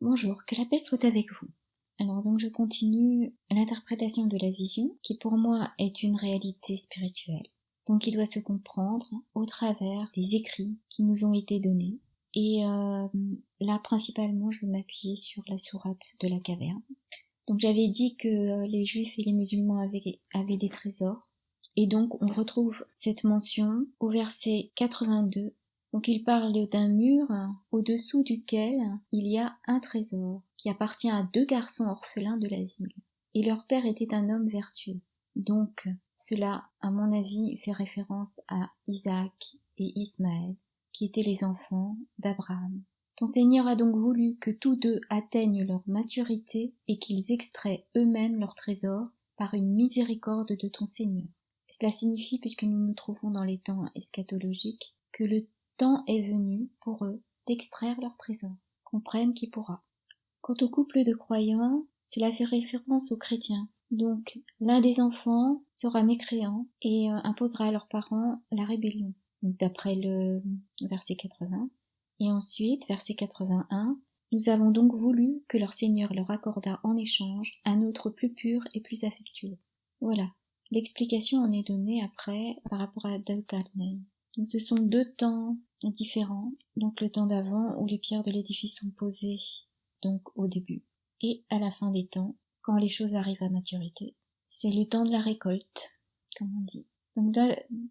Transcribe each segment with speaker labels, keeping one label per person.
Speaker 1: Bonjour, que la paix soit avec vous. Alors donc je continue l'interprétation de la vision qui pour moi est une réalité spirituelle. Donc il doit se comprendre au travers des écrits qui nous ont été donnés. Et là principalement je vais m'appuyer sur la sourate de la caverne. Donc j'avais dit que les juifs et les musulmans avaient des trésors. Et donc on retrouve cette mention au verset 82. Donc il parle d'un mur au-dessous duquel il y a un trésor qui appartient à 2 garçons orphelins de la ville. Et leur père était un homme vertueux. Donc cela, à mon avis, fait référence à Isaac et Ismaël, qui étaient les enfants d'Abraham. Ton Seigneur a donc voulu que tous deux atteignent leur maturité et qu'ils extraient eux-mêmes leur trésor par une miséricorde de ton Seigneur. Cela signifie, puisque nous nous trouvons dans les temps eschatologiques, que le temps est venu pour eux d'extraire leur trésor. Comprenne qui pourra. Quant au couple de croyants, cela fait référence aux chrétiens. Donc, l'un des enfants sera mécréant et imposera à leurs parents la rébellion. Donc, d'après le verset 80. Et ensuite, verset 81, nous avons donc voulu que leur Seigneur leur accordât en échange un autre plus pur et plus affectueux. Voilà. L'explication en est donnée après par rapport à Dhul-Qarnayn. Donc ce sont 2 temps différents. Donc le temps d'avant où les pierres de l'édifice sont posées, donc au début, et à la fin des temps, quand les choses arrivent à maturité. C'est le temps de la récolte, comme on dit. Donc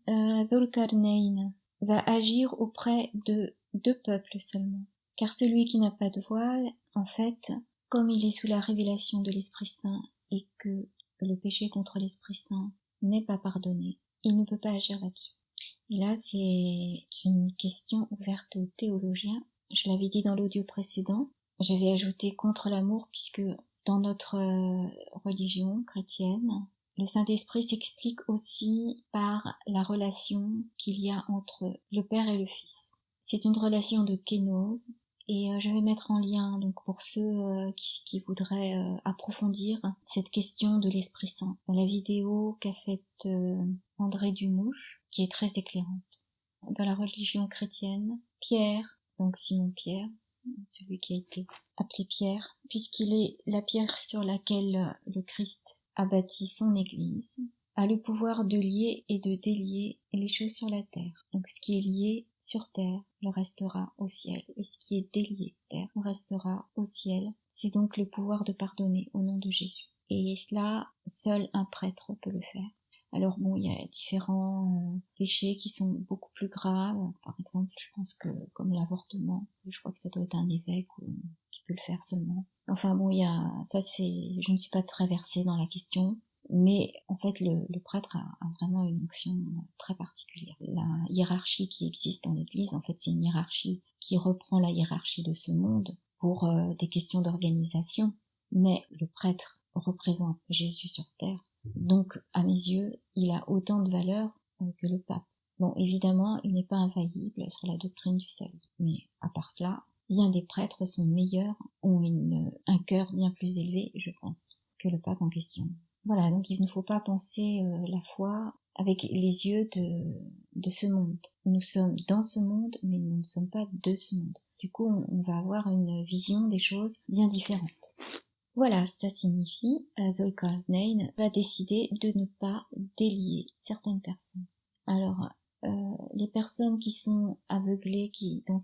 Speaker 1: Dhul-Qarnayn va agir auprès de 2 peuples seulement. Car celui qui n'a pas de voile, en fait, comme il est sous la révélation de l'Esprit Saint et que le péché contre l'Esprit Saint n'est pas pardonné, il ne peut pas agir là-dessus. Et là, c'est une question ouverte aux théologiens. Je l'avais dit dans l'audio précédent. J'avais ajouté contre l'amour puisque dans notre religion chrétienne, le Saint-Esprit s'explique aussi par la relation qu'il y a entre le Père et le Fils. C'est une relation de kénose. Et je vais mettre en lien, donc pour ceux qui voudraient approfondir cette question de l'Esprit Saint, la vidéo qu'a faite André Dumouche, qui est très éclairante. Dans la religion chrétienne, Pierre, donc Simon-Pierre, celui qui a été appelé Pierre, puisqu'il est la pierre sur laquelle le Christ a bâti son Église, a le pouvoir de lier et de délier les choses sur la terre. Donc ce qui est lié sur terre le restera au ciel, et ce qui est délié terre le restera au ciel. C'est donc le pouvoir de pardonner au nom de Jésus. Et cela, seul un prêtre peut le faire. Alors bon, il y a différents péchés qui sont beaucoup plus graves. Par exemple, je pense que comme l'avortement, je crois que ça doit être un évêque qui peut le faire seulement. Enfin bon, il y a ça, je ne suis pas très versée dans la question. Mais en fait, le prêtre a vraiment une onction très particulière. La hiérarchie qui existe dans l'Église, en fait, c'est une hiérarchie qui reprend la hiérarchie de ce monde pour des questions d'organisation. Mais le prêtre représente Jésus sur terre. Donc, à mes yeux, il a autant de valeur que le pape. Bon, évidemment, il n'est pas infaillible sur la doctrine du salut. Mais à part cela, bien des prêtres sont meilleurs, ont un cœur bien plus élevé, je pense, que le pape en question. Voilà, donc il ne faut pas penser la foi avec les yeux de ce monde. Nous sommes dans ce monde, mais nous ne sommes pas de ce monde. Du coup, on va avoir une vision des choses bien différentes. Voilà, ça signifie Dhul-Qarnayn va décider de ne pas délier certaines personnes. Alors, les personnes qui sont aveuglées, qui dans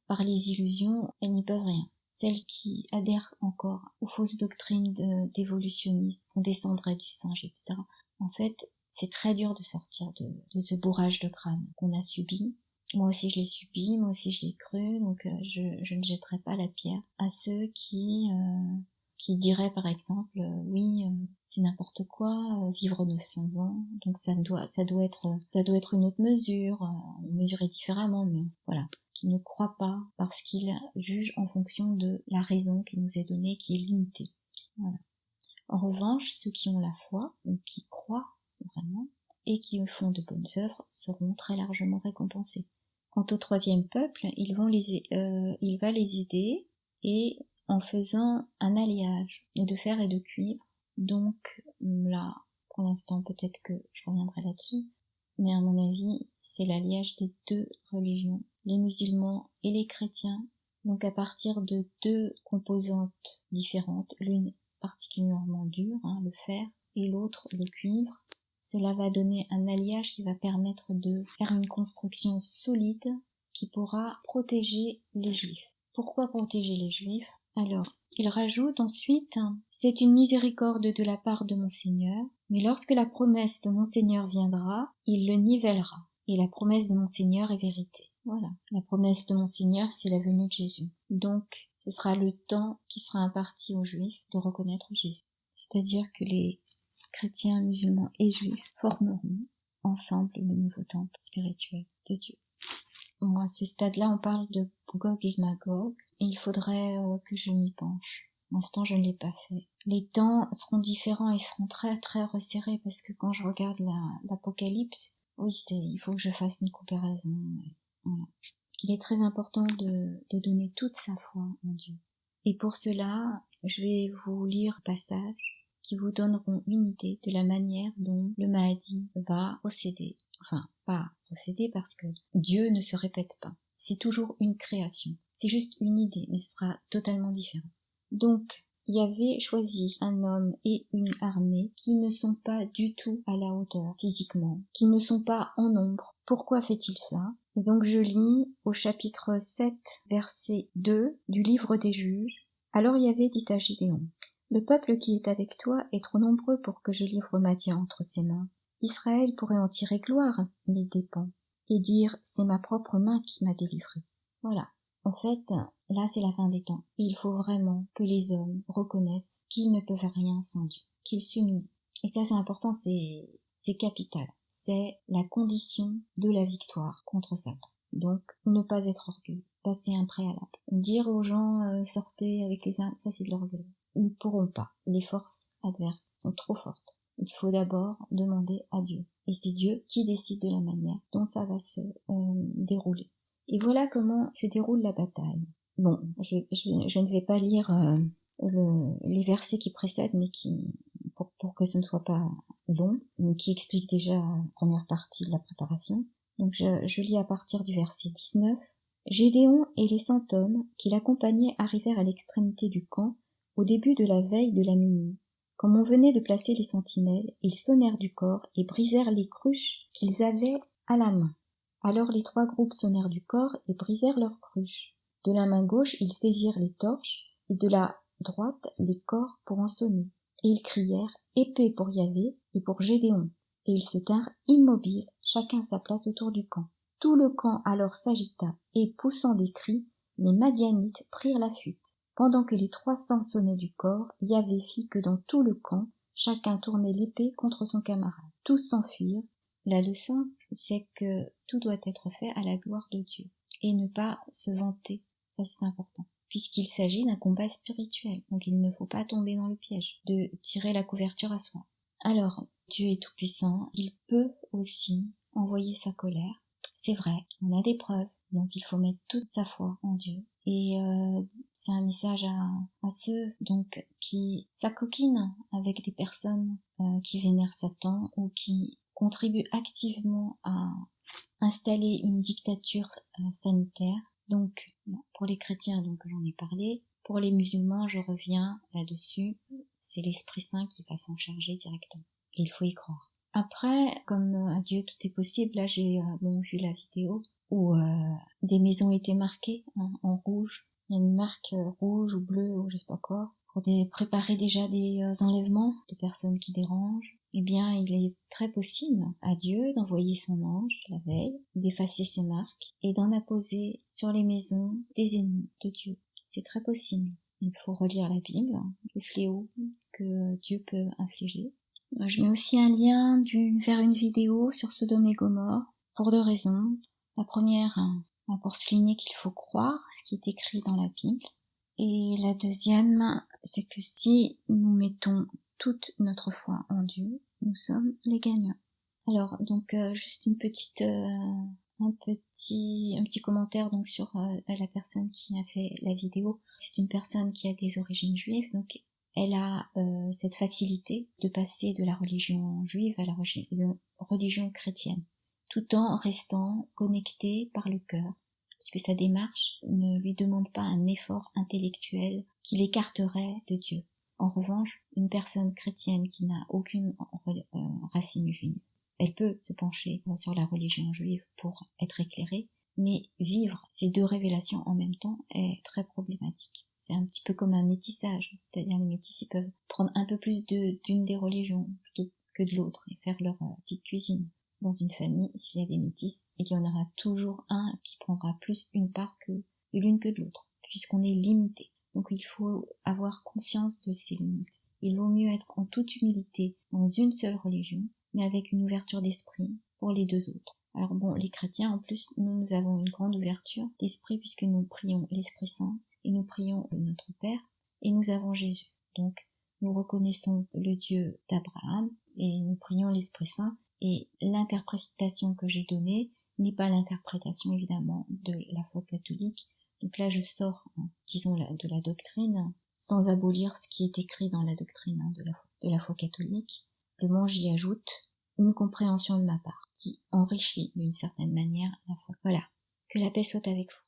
Speaker 1: par les illusions, elles n'y peuvent rien. Celles qui adhèrent encore aux fausses doctrines d'évolutionnisme, qu'on descendrait du singe, etc. En fait, c'est très dur de sortir de ce bourrage de crâne qu'on a subi. Moi aussi je l'ai subi, moi aussi je l'ai cru, donc je ne jetterai pas la pierre à ceux qui diraient par exemple, oui, c'est n'importe quoi, vivre 900 ans, donc ça doit être une autre mesure, mesurer différemment, mais voilà. Qui ne croit pas parce qu'il juge en fonction de la raison qui nous est donnée, qui est limitée. Voilà. En revanche, ceux qui ont la foi, donc qui croient vraiment, et qui font de bonnes œuvres, seront très largement récompensés. Quant au 3e peuple, il va les aider, et en faisant un alliage de fer et de cuivre. Donc là, pour l'instant, peut-être que je reviendrai là-dessus, mais à mon avis, c'est l'alliage des 2 religions, les musulmans et les chrétiens, donc à partir de deux composantes différentes, l'une particulièrement dure, le fer, et l'autre le cuivre. Cela va donner un alliage qui va permettre de faire une construction solide qui pourra protéger les Juifs. Pourquoi protéger les Juifs? Alors, il rajoute ensuite, c'est une miséricorde de la part de mon Seigneur, mais lorsque la promesse de mon Seigneur viendra, il le nivellera. Et la promesse de mon Seigneur est vérité. Voilà. La promesse de mon Seigneur, c'est la venue de Jésus. Donc, ce sera le temps qui sera imparti aux Juifs de reconnaître Jésus. C'est-à-dire que les chrétiens, musulmans et juifs formeront ensemble le nouveau temple spirituel de Dieu. Bon, à ce stade-là, on parle de Gog et Magog, et il faudrait que je m'y penche. Pour l'instant, je ne l'ai pas fait. Les temps seront différents et seront très très resserrés, parce que quand je regarde l'Apocalypse, oui, il faut que je fasse une comparaison. Voilà. Il est très important de donner toute sa foi en Dieu. Et pour cela, je vais vous lire un passage qui vous donneront une idée de la manière dont le Mahdi va procéder. Enfin, pas procéder parce que Dieu ne se répète pas. C'est toujours une création. C'est juste une idée, mais ce sera totalement différent. Donc, Yahvé choisit un homme et une armée qui ne sont pas du tout à la hauteur physiquement, qui ne sont pas en nombre. Pourquoi fait-il ça? Et donc je lis au chapitre 7, verset 2 du livre des Juges. Alors Yahvé dit à Gédéon, le peuple qui est avec toi est trop nombreux pour que je livre Madian entre ses mains. Israël pourrait en tirer gloire, mais dépend, et dire c'est ma propre main qui m'a délivré. Voilà. En fait, là c'est la fin des temps. Il faut vraiment que les hommes reconnaissent qu'ils ne peuvent rien sans Dieu, qu'ils s'unissent. Et ça c'est important, c'est capital. C'est la condition de la victoire contre Satan. Donc, ne pas être orgueilleux, passer un préalable. Dire aux gens sortez avec les uns, ça c'est de l'orgueil. Ils ne pourront pas. Les forces adverses sont trop fortes. Il faut d'abord demander à Dieu. Et c'est Dieu qui décide de la manière dont ça va se dérouler. Et voilà comment se déroule la bataille. Bon, je ne vais pas lire les versets qui précèdent, mais pour que ce ne soit pas long, mais qui explique déjà la première partie de la préparation. Donc je lis à partir du verset 19. Gédéon et les 100 hommes qui l'accompagnaient arrivèrent à l'extrémité du camp au début de la veille de la minuit. Comme on venait de placer les sentinelles, ils sonnèrent du corps et brisèrent les cruches qu'ils avaient à la main. Alors les 3 groupes sonnèrent du corps et brisèrent leurs cruches. De la main gauche, ils saisirent les torches et de la droite les corps pour en sonner. Et ils crièrent « Épée pour Yahvé et pour Gédéon !» Et ils se tinrent immobiles, chacun à sa place autour du camp. Tout le camp alors s'agita, et poussant des cris, les Madianites prirent la fuite. Pendant que les 300 sonnaient du corps, Yahvé fit que dans tout le camp, chacun tournait l'épée contre son camarade. Tous s'enfuirent. La leçon, c'est que tout doit être fait à la gloire de Dieu, et ne pas se vanter. Ça, c'est important. Puisqu'il s'agit d'un combat spirituel, donc il ne faut pas tomber dans le piège de tirer la couverture à soi. Alors, Dieu est tout-puissant, il peut aussi envoyer sa colère. C'est vrai, on a des preuves, donc il faut mettre toute sa foi en Dieu. Et c'est un message à ceux donc qui s'acoquinent avec des personnes qui vénèrent Satan ou qui contribuent activement à installer une dictature sanitaire. Donc, pour les chrétiens, donc j'en ai parlé. Pour les musulmans, je reviens là-dessus. C'est l'Esprit Saint qui va s'en charger directement. Et il faut y croire. Après, comme à Dieu tout est possible, là j'ai vu la vidéo où des maisons étaient marquées en rouge. Il y a une marque rouge ou bleue ou je sais pas quoi pour préparer déjà des enlèvements, des personnes qui dérangent. Eh bien, il est très possible à Dieu d'envoyer son ange la veille, d'effacer ces marques et d'en apposer sur les maisons des ennemis de Dieu. C'est très possible. Il faut relire la Bible, les fléaux que Dieu peut infliger. Je mets aussi un lien vers une vidéo sur Sodome et Gomorrhe pour 2 raisons. La première, pour souligner qu'il faut croire ce qui est écrit dans la Bible. Et la deuxième, c'est que si nous mettons toute notre foi en Dieu, nous sommes les gagnants. Alors, donc, juste un petit commentaire donc sur la personne qui a fait la vidéo. C'est une personne qui a des origines juives, donc elle a cette facilité de passer de la religion juive à la religion chrétienne, tout en restant connectée par le cœur puisque sa démarche ne lui demande pas un effort intellectuel qui l'écarterait de Dieu. En revanche, une personne chrétienne qui n'a aucune racine juive, elle peut se pencher sur la religion juive pour être éclairée, mais vivre ces deux révélations en même temps est très problématique. C'est un petit peu comme un métissage, c'est-à-dire les métis ils peuvent prendre un peu plus d'une des religions plutôt que de l'autre et faire leur petite cuisine. Dans une famille, s'il y a des métis, il y en aura toujours un qui prendra plus une part de l'une que de l'autre, puisqu'on est limité. Donc il faut avoir conscience de ces limites. Il vaut mieux être en toute humilité dans une seule religion, mais avec une ouverture d'esprit pour les deux autres. Alors bon, les chrétiens en plus, nous avons une grande ouverture d'esprit puisque nous prions l'Esprit Saint et nous prions notre Père et nous avons Jésus. Donc nous reconnaissons le Dieu d'Abraham et nous prions l'Esprit Saint et l'interprétation que j'ai donnée n'est pas l'interprétation évidemment de la foi catholique. Donc là je sors, disons, de la doctrine sans abolir ce qui est écrit dans la doctrine de la foi catholique. Simplement j'y ajoute une compréhension de ma part qui enrichit d'une certaine manière la foi. Voilà, que la paix soit avec vous.